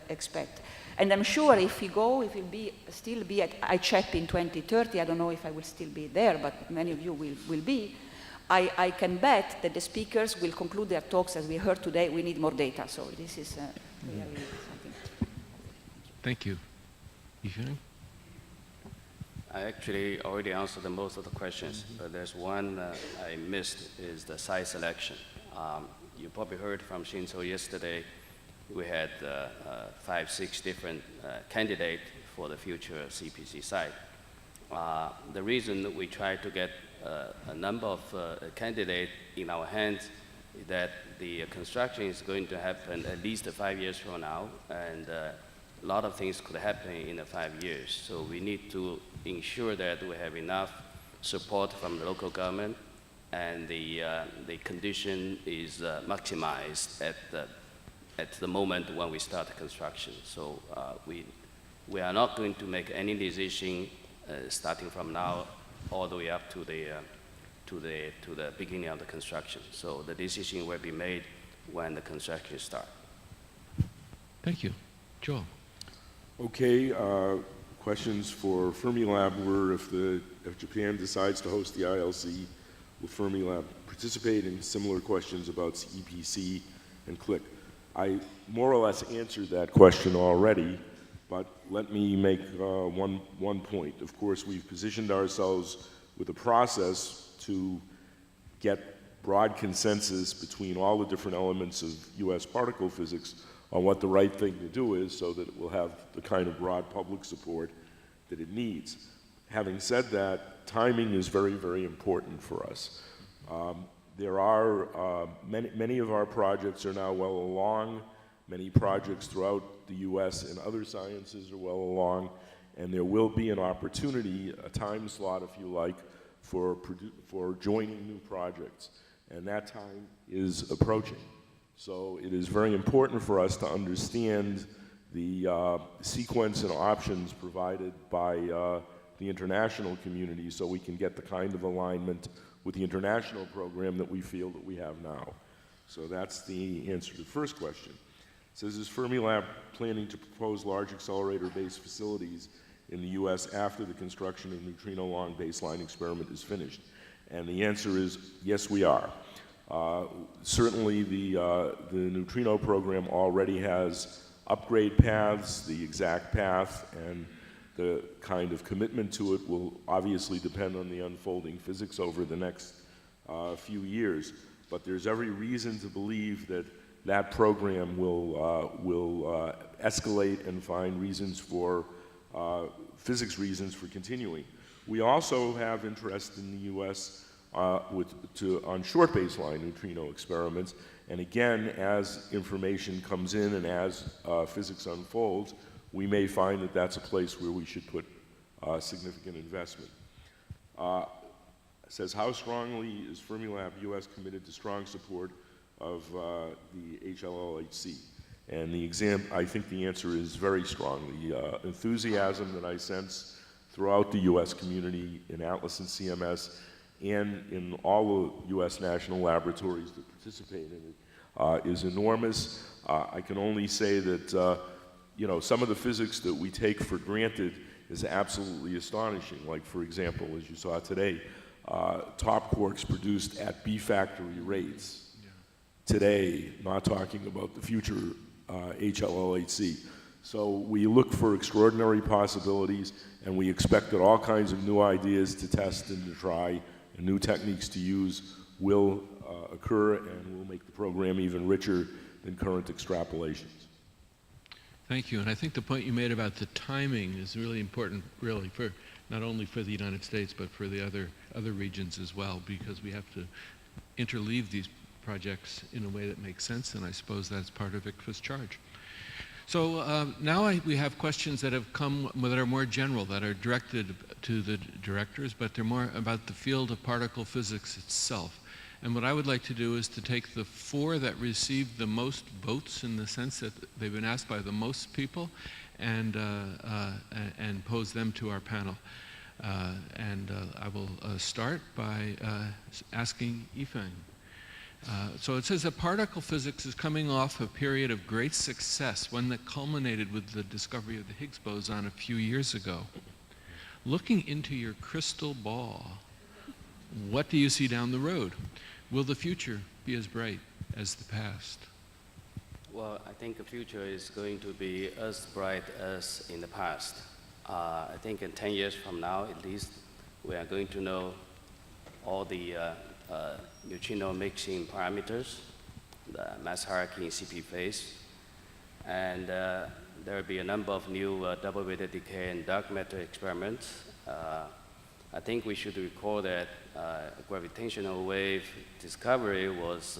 expect. And I'm sure if we go, it will still be at ICFA in 2030. I don't know if I will still be there, but many of you will be. I can bet that the speakers will conclude their talks as we heard today, we need more data. So this is really something. Thank you. Yifeng? I actually already answered most of the questions, but there's one I missed, is the site selection. You probably heard from Shinzo yesterday, we had 5, 6 different candidates for the future CPC site. The reason we try to get a number of candidates in our hands is that the construction is going to happen at least 5 years from now, and a lot of things could happen in the 5 years. So we need to ensure that we have enough support from the local government, and the condition is maximized at the moment when we start construction. So we are not going to make any decision starting from now all the way up to the beginning of the construction. So the decision will be made when the construction starts. Thank you. Joel. Okay, questions for Fermilab were if Japan decides to host the ILC, will Fermilab participate? In similar questions about EPC and click. I more or less answered that question already, but let me make one point. Of course, we've positioned ourselves with a process to get broad consensus between all the different elements of US particle physics on what the right thing to do is so that it will have the kind of broad public support that it needs. Having said that, timing is very, very important for us. There are, many of our projects are now well along. Many projects throughout the US and other sciences are well along, and there will be an opportunity, a time slot if you like, for joining new projects. And that time is approaching. So it is very important for us to understand the sequence and options provided by the international community so we can get the kind of alignment with the international program that we feel that we have now. So that's the answer to the first question. It says, is Fermilab planning to propose large accelerator-based facilities in the US after the construction of neutrino long baseline experiment is finished? And the answer is, yes, we are. Certainly the neutrino program already has upgrade paths. The exact path and the kind of commitment to it will obviously depend on the unfolding physics over the next few years. But there's every reason to believe that that program will escalate and find reasons for, physics reasons for continuing. We also have interest in the US on short baseline neutrino experiments. And again, as information comes in and as physics unfolds, we may find that that's a place where we should put significant investment. It says, how strongly is Fermilab US committed to strong support of the HLLHC? And I think the answer is very strong. The enthusiasm that I sense throughout the US community in Atlas and CMS and in all the US national laboratories that participate in it is enormous. I can only say that you know, some of the physics that we take for granted is absolutely astonishing. Like, for example, as you saw today, top quarks produced at B factory rates. Yeah. Today, not talking about the future HLLHC. So we look for extraordinary possibilities, and we expect that all kinds of new ideas to test and to try and new techniques to use will occur and will make the program even richer than current extrapolations. Thank you, and I think the point you made about the timing is really important, really, for not only for the United States, but for the other regions as well, because we have to interleave these projects in a way that makes sense, and I suppose that's part of ICFA's charge. So now we have questions that have come that are more general, that are directed to the directors, but they're more about the field of particle physics itself. And what I would like to do is to take the 4 that received the most votes, in the sense that they've been asked by the most people, and pose them to our panel. I will start by asking Yifeng. So it says that particle physics is coming off a period of great success, one that culminated with the discovery of the Higgs boson a few years ago. Looking into your crystal ball, what do you see down the road? Will the future be as bright as the past? Well, I think the future is going to be as bright as in the past. I think in 10 years from now, at least, we are going to know all the neutrino mixing parameters, the mass hierarchy in CP phase, and there will be a number of new double beta decay and dark matter experiments. I think we should recall that gravitational wave discovery was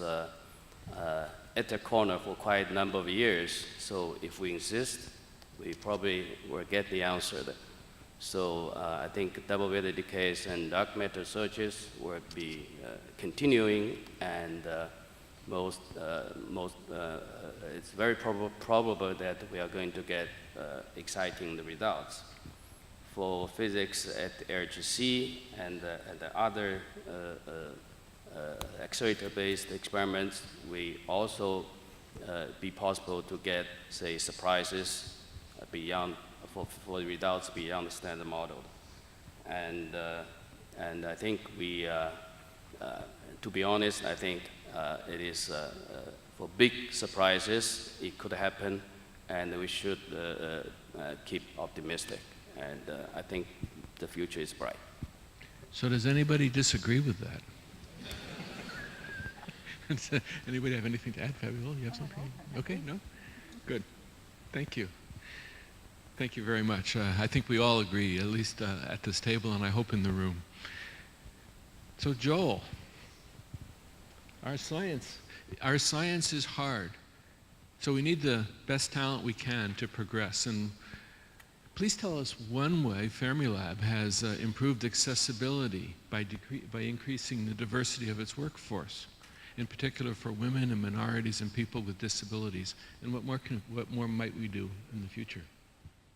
at the corner for quite a number of years. So if we insist, we probably will get the answer. So I think double beta decays and dark matter searches will be continuing, and it's very probable that we are going to get exciting results. For physics at RGC and the other accelerator-based experiments, we also be possible to get, say, surprises beyond for the results beyond the standard model. And I think we, to be honest, I think it is for big surprises. It could happen, and we should keep optimistic. And I think the future is bright. So does anybody disagree with that? Anybody have anything to add, Fabiola? You have something? Okay, no? Good. Thank you. Thank you very much. I think we all agree, at least at this table, and I hope in the room. So Joel, our science is hard. So we need the best talent we can to progress. And please tell us one way Fermilab has improved accessibility by increasing the diversity of its workforce, in particular for women and minorities and people with disabilities. And what more might we do in the future?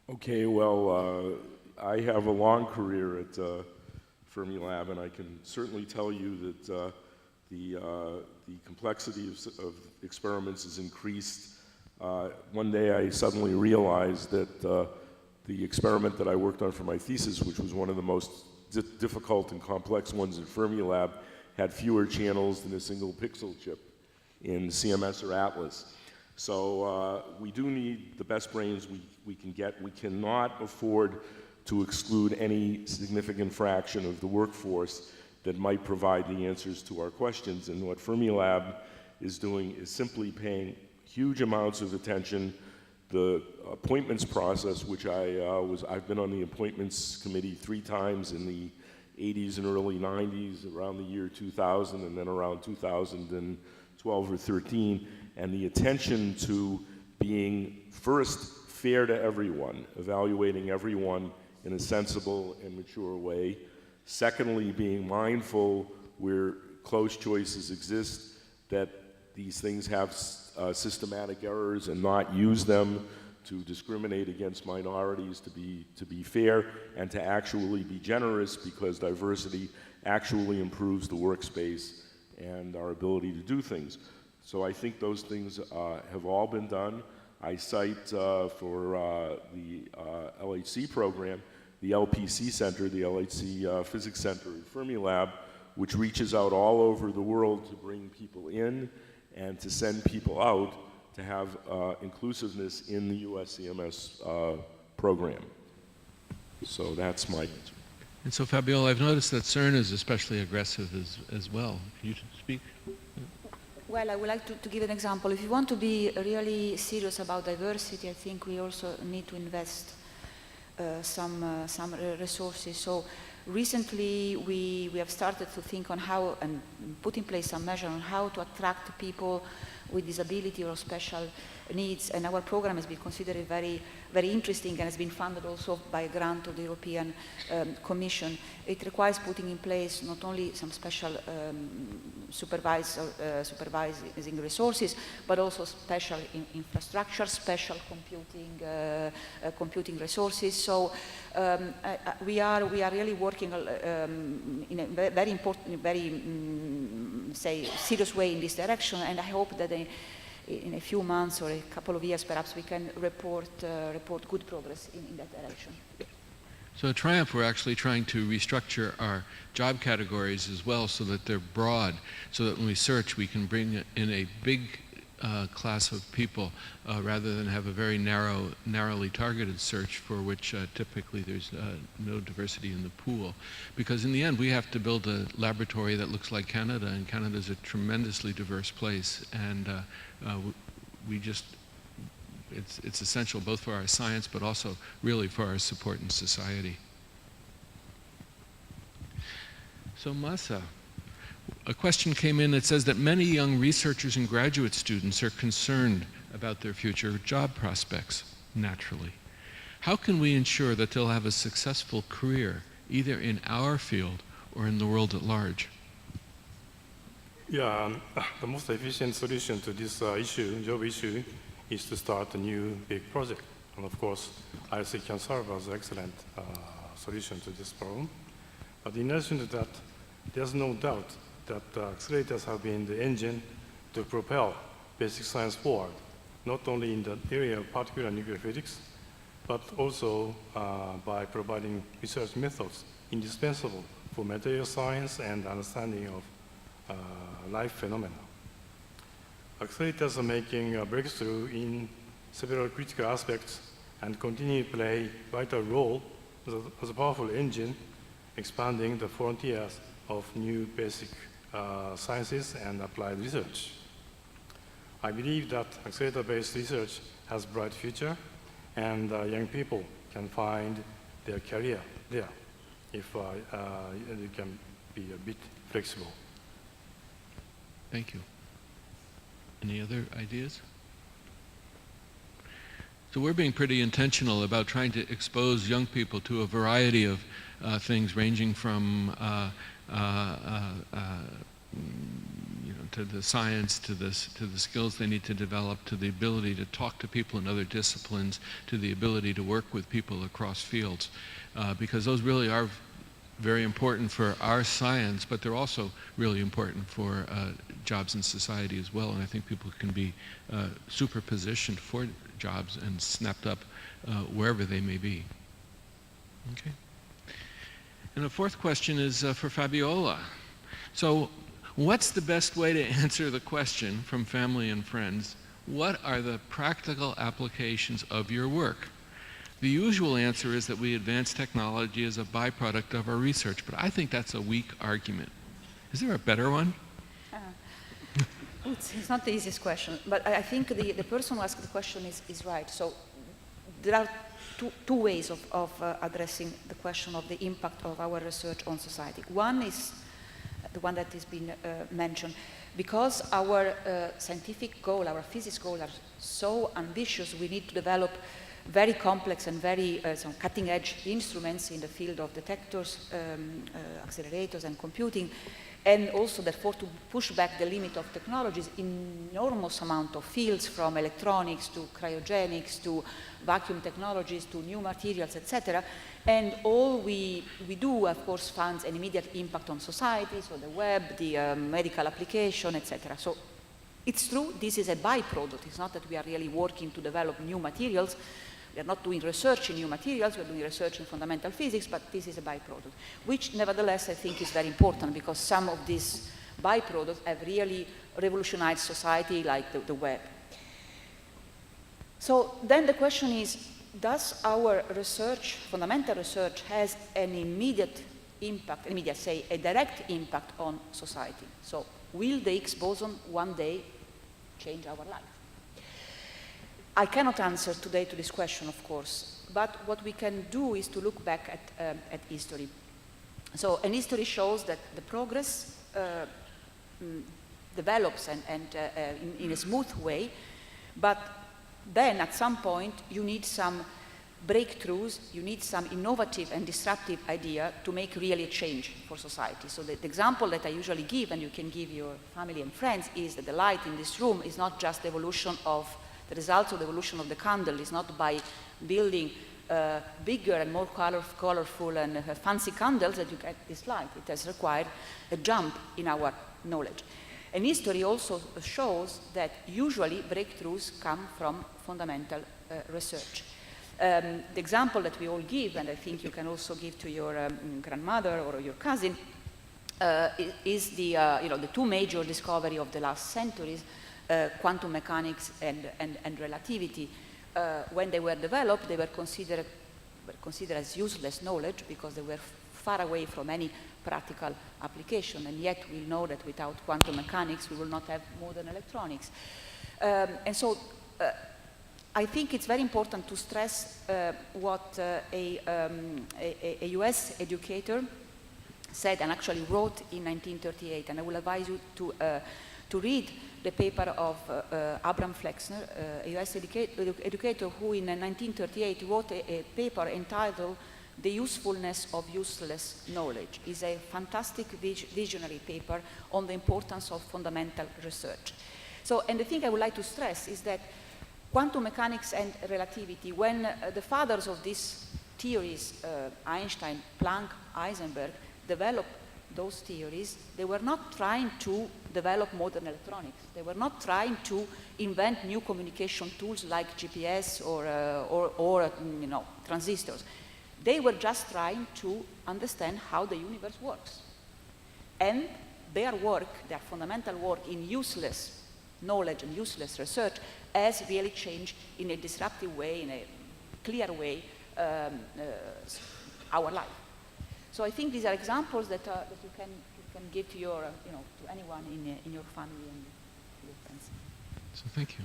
Okay, well, I have a long career at Fermilab, and I can certainly tell you that the complexity of experiments has increased. One day I suddenly realized that the experiment that I worked on for my thesis, which was one of the most difficult and complex ones at Fermilab, had fewer channels than a single pixel chip in CMS or Atlas. So we do need the best brains we can get. We cannot afford to exclude any significant fraction of the workforce that might provide the answers to our questions. And what Fermilab is doing is simply paying huge amounts of attention. The appointments process, which I've been on the appointments committee 3 times in the 80s and early 90s, around the year 2000, and then around 2012 or 13, and the attention to being, first, fair to everyone, evaluating everyone in a sensible and mature way. Secondly, being mindful where close choices exist, that these things have systematic errors, and not use them to discriminate against minorities, to be fair, and to actually be generous, because diversity actually improves the workspace and our ability to do things. So I think those things have all been done. I cite for the LHC program, the LPC Center, the LHC Physics Center at Fermilab, which reaches out all over the world to bring people in and to send people out to have inclusiveness in the US CMS program. So that's my answer. And so Fabiola, I've noticed that CERN is especially aggressive as well. Can you speak? Well, I would like to give an example. If you want to be really serious about diversity, I think we also need to invest some resources. So recently we have started to think on how, and put in place some measure on how to attract people with disability or special needs, and our program has been considered very, very interesting and has been funded also by a grant of the European Commission. It requires putting in place not only some special supervising resources, but also special infrastructure, special computing resources. So we are really working in a very important, very say serious way in this direction, and I hope that in a few months or a couple of years, perhaps we can report good progress in that direction. So at Triumph, we're actually trying to restructure our job categories as well so that they're broad, so that when we search, we can bring in a big class of people rather than have a very narrowly targeted search for which typically there's no diversity in the pool. Because in the end, we have to build a laboratory that looks like Canada, and Canada is a tremendously diverse place, and it's essential both for our science but also really for our support in society. So Masa, a question came in that says that many young researchers and graduate students are concerned about their future job prospects, naturally. How can we ensure that they'll have a successful career, either in our field or in the world at large? Yeah, the most efficient solution to this job issue, is to start a new big project. And of course, IC can serve as an excellent solution to this problem. But in addition to that, there's no doubt that accelerators have been the engine to propel basic science forward, not only in the area of particle and nuclear physics, but also by providing research methods indispensable for material science and understanding of life phenomena. accelerators are making a breakthrough in several critical aspects and continue to play a vital role as a powerful engine expanding the frontiers of new basic sciences and applied research. I believe that accelerator-based research has a bright future, and young people can find their career there if you can be a bit flexible. Thank you. Any other ideas? So we're being pretty intentional about trying to expose young people to a variety of things, ranging from to the science, to the skills they need to develop, to the ability to talk to people in other disciplines, to the ability to work with people across fields, because those really are very important for our science, but they're also really important for jobs in society as well. And I think people can be superpositioned for jobs and snapped up wherever they may be. Okay. And the fourth question is for Fabiola. So what's the best way to answer the question from family and friends? What are the practical applications of your work? The usual answer is that we advance technology as a byproduct of our research, but I think that's a weak argument. Is there a better one? It's not the easiest question, but I think the person who asked the question is right. So there are two ways of addressing the question of the impact of our research on society. One is the one that has been mentioned. Because our scientific goal, our physics goal are so ambitious, we need to develop very complex and very cutting-edge instruments in the field of detectors, accelerators, and computing, and also therefore to push back the limit of technologies in enormous amount of fields, from electronics to cryogenics to vacuum technologies to new materials, etc. And all we do, of course, finds an immediate impact on society, so the web, the medical application, etc. So it's true, this is a byproduct. It's not that we are really working to develop new materials. We are not doing research in new materials, we're doing research in fundamental physics, but this is a byproduct, which nevertheless I think is very important, because some of these byproducts have really revolutionized society, like the web. So then the question is, does our research, fundamental research, has an immediate impact, a direct impact on society? So will the Higgs boson one day change our life? I cannot answer today to this question, of course, but what we can do is to look back at history. So, and history shows that the progress develops in a smooth way, but then at some point you need some breakthroughs, you need some innovative and disruptive idea to make really a change for society. So the example that I usually give, and you can give your family and friends, is that the light in this room is not just the evolution of the results of the evolution of the candle. Is not by building bigger and more colorful and fancy candles that you get this light. It has required a jump in our knowledge. And history also shows that usually breakthroughs come from fundamental research. The example that we all give, and I think you can also give to your grandmother or your cousin, is the two major discoveries of the last centuries, quantum mechanics and relativity. When they were developed, they were considered as useless knowledge because they were far away from any practical application, and yet we know that without quantum mechanics we will not have modern electronics. And so I think it's very important to stress what a US educator said and actually wrote in 1938, and I will advise you to read the paper of Abraham Flexner, a US educator who in 1938 wrote a paper entitled The Usefulness of Useless Knowledge. It's a fantastic visionary paper on the importance of fundamental research. So, and the thing I would like to stress is that quantum mechanics and relativity, when the fathers of these theories, Einstein, Planck, Heisenberg, developed those theories, they were not trying to develop modern electronics. They were not trying to invent new communication tools like GPS or transistors. They were just trying to understand how the universe works. And their work, their fundamental work in useless knowledge and useless research has really changed in a disruptive way, in a clear way, our life. So I think these are examples that you can give to your, to anyone in your family and your friends. So thank you.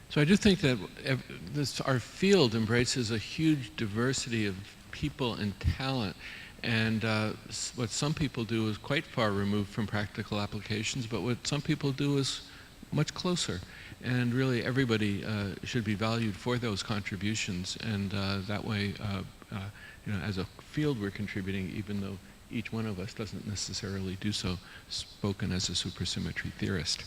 So I do think that our field embraces a huge diversity of people and talent, and what some people do is quite far removed from practical applications, but what some people do is much closer. And really everybody should be valued for those contributions, and that way, as a field we're contributing, even though each one of us doesn't necessarily do so spoken as a supersymmetry theorist.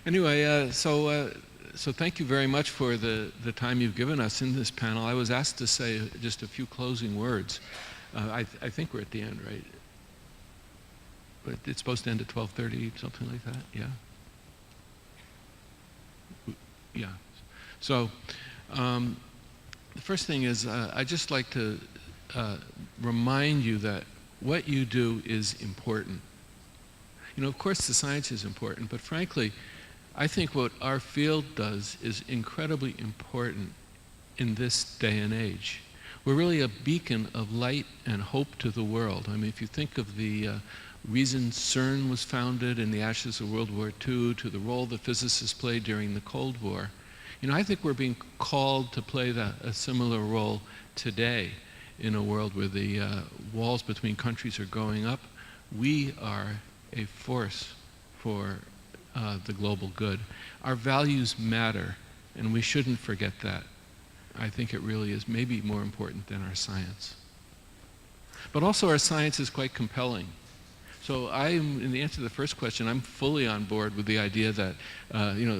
Anyway, so thank you very much for the time you've given us in this panel. I was asked to say just a few closing words. I think we're at the end, right? But it's supposed to end at 12:30, something like that, yeah? Yeah. So the first thing is I'd just like to remind you that what you do is important. Of course the science is important, but frankly, I think what our field does is incredibly important in this day and age. We're really a beacon of light and hope to the world. I mean, if you think of the reason CERN was founded in the ashes of World War II, to the role that physicists played during the Cold War, I think we're being called to play a similar role today in a world where the walls between countries are going up. We are a force for the global good. Our values matter, and we shouldn't forget that. I think it really is maybe more important than our science. But also our science is quite compelling. So in the answer to the first question, I'm fully on board with the idea that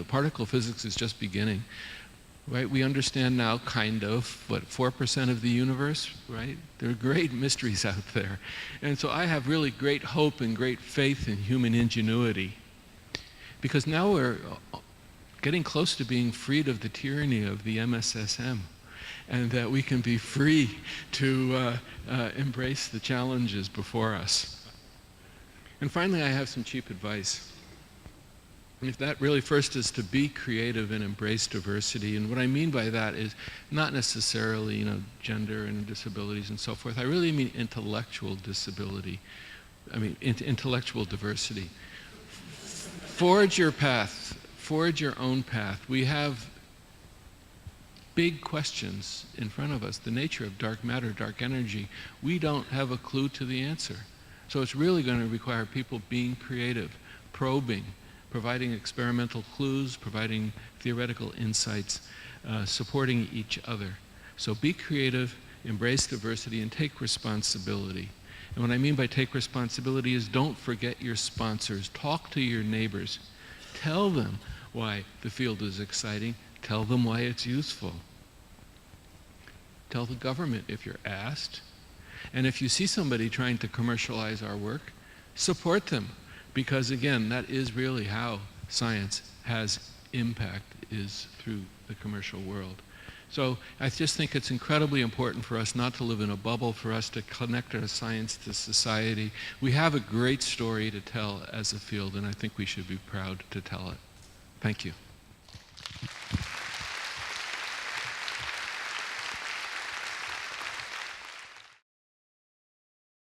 particle physics is just beginning. Right? We understand now kind of, 4% of the universe, right? There are great mysteries out there. And so I have really great hope and great faith in human ingenuity. Because now we're getting close to being freed of the tyranny of the MSSM, and that we can be free to embrace the challenges before us. And finally, I have some cheap advice. And if that really first is to be creative and embrace diversity, and what I mean by that is not necessarily, gender and disabilities and so forth. I really mean intellectual disability. I mean, intellectual diversity. Forge your path. Forge your own path. We have big questions in front of us. The nature of dark matter, dark energy. We don't have a clue to the answer. So it's really going to require people being creative, probing, providing experimental clues, providing theoretical insights, supporting each other. So be creative, embrace diversity, and take responsibility. And what I mean by take responsibility is don't forget your sponsors. Talk to your neighbors. Tell them why the field is exciting. Tell them why it's useful. Tell the government if you're asked. And if you see somebody trying to commercialize our work, support them. Because again, that is really how science has impact, is through the commercial world. So I just think it's incredibly important for us not to live in a bubble, for us to connect our science to society. We have a great story to tell as a field, and I think we should be proud to tell it. Thank you.